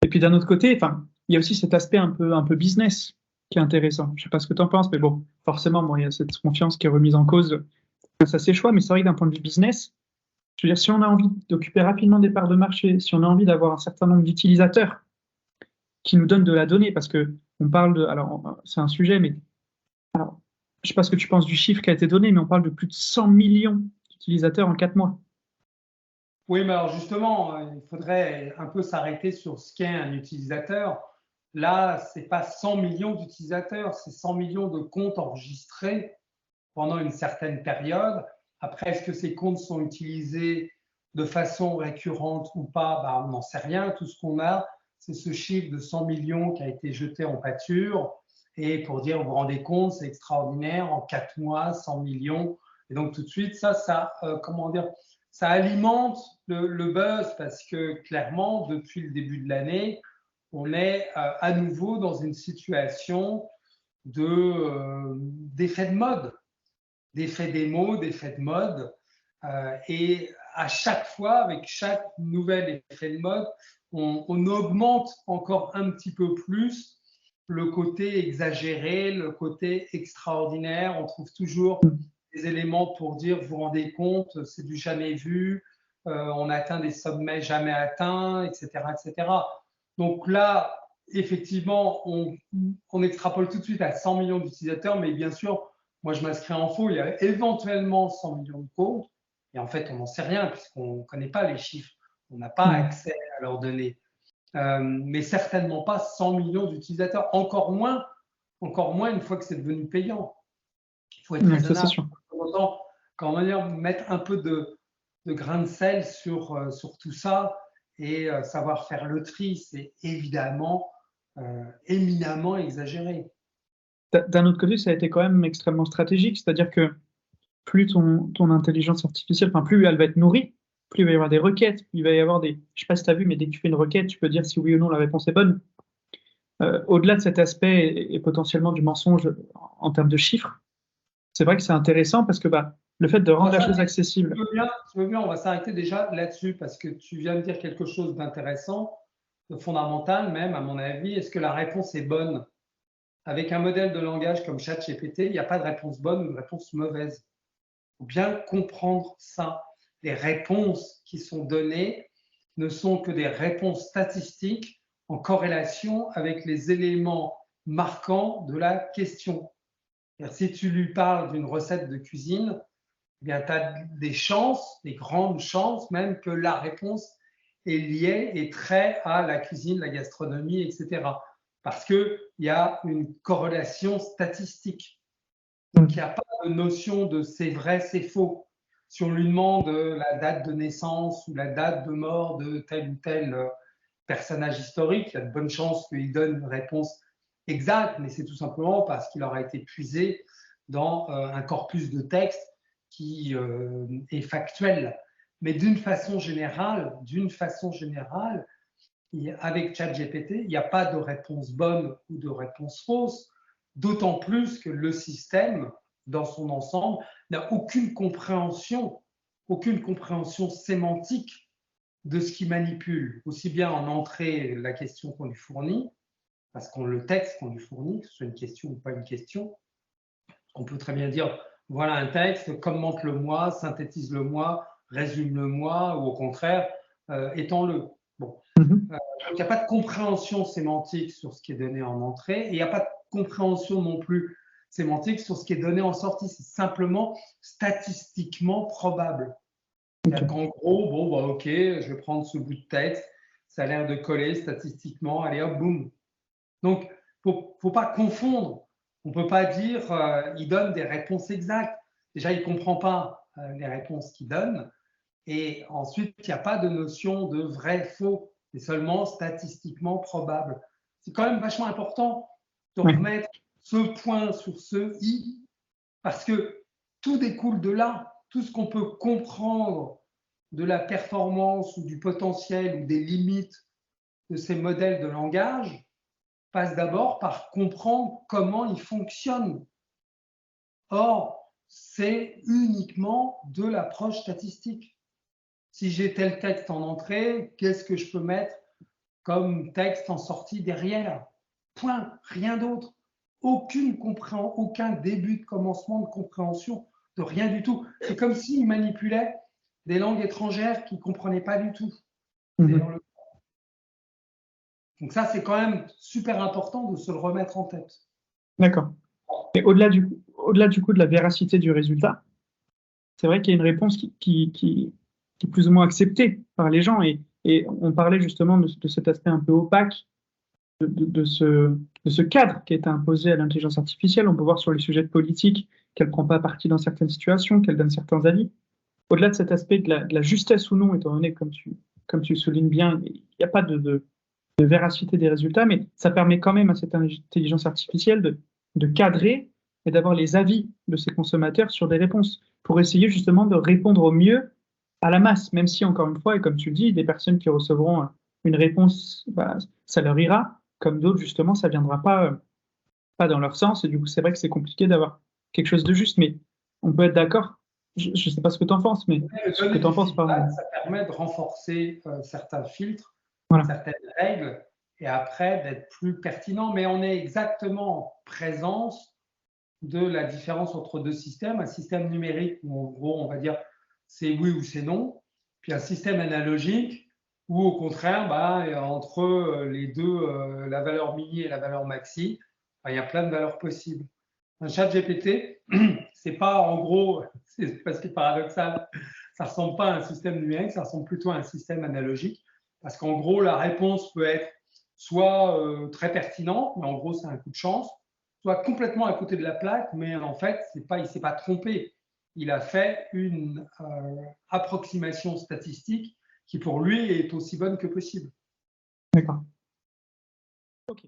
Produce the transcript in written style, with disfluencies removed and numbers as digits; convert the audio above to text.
Et puis d'un autre côté, enfin, il y a aussi cet aspect un peu business qui est intéressant. Je sais pas ce que tu en penses, mais bon, forcément, bon, il y a cette confiance qui est remise en cause face à ces choix. Mais c'est vrai que d'un point de vue business, je veux dire, si on a envie d'occuper rapidement des parts de marché, si on a envie d'avoir un certain nombre d'utilisateurs qui nous donnent de la donnée, parce que on parle de, alors c'est un sujet, mais alors, je sais pas ce que tu penses du chiffre qui a été donné, mais on parle de plus de 100 millions d'utilisateurs en 4 mois. Oui, mais alors justement, il faudrait un peu s'arrêter sur ce qu'est un utilisateur. Là, ce n'est pas 100 millions d'utilisateurs, c'est 100 millions de comptes enregistrés pendant une certaine période. Après, est-ce que ces comptes sont utilisés de façon récurrente ou pas? On n'en sait rien. Tout ce qu'on a, c'est ce chiffre de 100 millions qui a été jeté en pâture. Et pour dire, vous vous rendez compte, c'est extraordinaire, en 4 mois, 100 millions. Et donc tout de suite, comment dire, ça alimente le buzz parce que clairement, depuis le début de l'année, on est à nouveau dans une situation d'effet de mode, d'effet démo, d'effet de mode. Et à chaque fois, avec chaque nouvel effet de mode, on augmente encore un petit peu plus le côté exagéré, le côté extraordinaire. On trouve toujours des éléments pour dire, vous vous rendez compte, c'est du jamais vu, on atteint des sommets jamais atteints, etc., etc. Donc là, effectivement, on extrapole tout de suite à 100 millions d'utilisateurs, mais bien sûr, moi je m'inscris en faux, il y a éventuellement 100 millions de comptes, et en fait, on n'en sait rien puisqu'on ne connaît pas les chiffres, on n'a pas accès à leurs données. Mais certainement pas 100 millions d'utilisateurs, encore moins une fois que c'est devenu payant. Il faut être Ouais, ça, c'est raisonnable. sûr. Autant, quand même, mettre un peu de grain de sel sur tout ça et savoir faire le tri, c'est évidemment éminemment exagéré. D'un autre côté, ça a été quand même extrêmement stratégique, c'est-à-dire que plus ton intelligence artificielle, enfin, plus elle va être nourrie, plus il va y avoir des requêtes, plus il va y avoir des. Je sais pas si tu as vu, mais dès que tu fais une requête, tu peux dire si oui ou non la réponse est bonne. Au-delà de cet aspect et potentiellement du mensonge en termes de chiffres, c'est vrai que c'est intéressant parce que bah, le fait de rendre la chose accessible. Tu veux bien, on va s'arrêter déjà là-dessus parce que tu viens de dire quelque chose d'intéressant, de fondamental même, à mon avis. Est-ce que la réponse est bonne? Avec un modèle de langage comme ChatGPT, il n'y a pas de réponse bonne ou de réponse mauvaise. Il faut bien comprendre ça. Les réponses qui sont données ne sont que des réponses statistiques en corrélation avec les éléments marquants de la question. Si tu lui parles d'une recette de cuisine, eh bien, tu as des chances, des grandes chances même que la réponse est liée et trait à la cuisine, la gastronomie, etc. Parce qu'il y a une corrélation statistique. Donc, il n'y a pas de notion de c'est vrai, c'est faux. Si on lui demande la date de naissance ou la date de mort de tel ou tel personnage historique, il y a de bonnes chances qu'il donne une réponse exacte, mais c'est tout simplement parce qu'il aura été puisé dans un corpus de texte qui est factuel. Mais d'une façon générale, avec ChatGPT, il n'y a pas de réponse bonne ou de réponse fausse, d'autant plus que le système, dans son ensemble, n'a aucune compréhension sémantique de ce qu'il manipule, aussi bien en entrée la question qu'on lui fournit, parce qu'on le texte qu'on lui fournit, que ce soit une question ou pas une question, on peut très bien dire voilà un texte, commente-le-moi, synthétise-le-moi, résume-le-moi, ou au contraire, étends-le. Bon. Mhm. Donc, il n'y a pas de compréhension sémantique sur ce qui est donné en entrée et il n'y a pas de compréhension non plus sémantique sur ce qui est donné en sortie. C'est simplement statistiquement probable. Okay. En gros, bon, bah, ok, je vais prendre ce bout de texte, ça a l'air de coller statistiquement, allez hop, boum. Donc, il ne faut pas confondre. On ne peut pas dire il donne des réponses exactes. Déjà, il ne comprend pas les réponses qu'il donne. Et ensuite, il n'y a pas de notion de vrai-faux. C'est seulement statistiquement probable. C'est quand même vachement important de Ouais. remettre ce point sur ce i, parce que tout découle de là. Tout ce qu'on peut comprendre de la performance ou du potentiel ou des limites de ces modèles de langage passe d'abord par comprendre comment ils fonctionnent. Or, c'est uniquement de l'approche statistique. Si j'ai tel texte en entrée, qu'est-ce que je peux mettre comme texte en sortie derrière. Point, rien d'autre. Aucun début de commencement de compréhension de rien du tout. C'est comme s'il manipulait des langues étrangères qu'il ne comprenait pas du tout. Mhm. Donc ça, c'est quand même super important de se le remettre en tête. D'accord. Et au-delà du coup de la véracité du résultat, c'est vrai qu'il y a une réponse qui est plus ou moins acceptée par les gens. Et on parlait justement de cet aspect un peu opaque, de ce cadre qui a été imposé à l'intelligence artificielle. On peut voir sur les sujets de politique qu'elle ne prend pas parti dans certaines situations, qu'elle donne certains avis. Au-delà de cet aspect de la justesse ou non, étant donné, comme tu soulignes bien, il n'y a pas de véracité des résultats, mais ça permet quand même à cette intelligence artificielle de cadrer et d'avoir les avis de ses consommateurs sur des réponses pour essayer justement de répondre au mieux à la masse, même si, encore une fois, et comme tu le dis, des personnes qui recevront une réponse, bah, ça leur ira, comme d'autres, justement, ça ne viendra pas dans leur sens, et du coup, c'est vrai que c'est compliqué d'avoir quelque chose de juste, mais on peut être d'accord. Je ne sais pas ce que tu en penses, mais ce que Donner tu en du penses, pardon. feedback, ça permet de renforcer certains filtres, Voilà. certaines règles, et après d'être plus pertinent. Mais on est exactement en présence de la différence entre deux systèmes. Un système numérique où, en gros, on va dire c'est oui ou c'est non, puis un système analogique où, au contraire, bah, entre les deux, la valeur mini et la valeur maxi, bah, il y a plein de valeurs possibles. Un chat GPT, c'est pas en gros, c'est parce que paradoxal, ça ressemble pas à un système numérique, ça ressemble plutôt à un système analogique, parce qu'en gros, la réponse peut être soit très pertinente, mais en gros, c'est un coup de chance, soit complètement à côté de la plaque, mais en fait, il ne s'est pas trompé. Il a fait une approximation statistique qui, pour lui, est aussi bonne que possible. D'accord. Ok.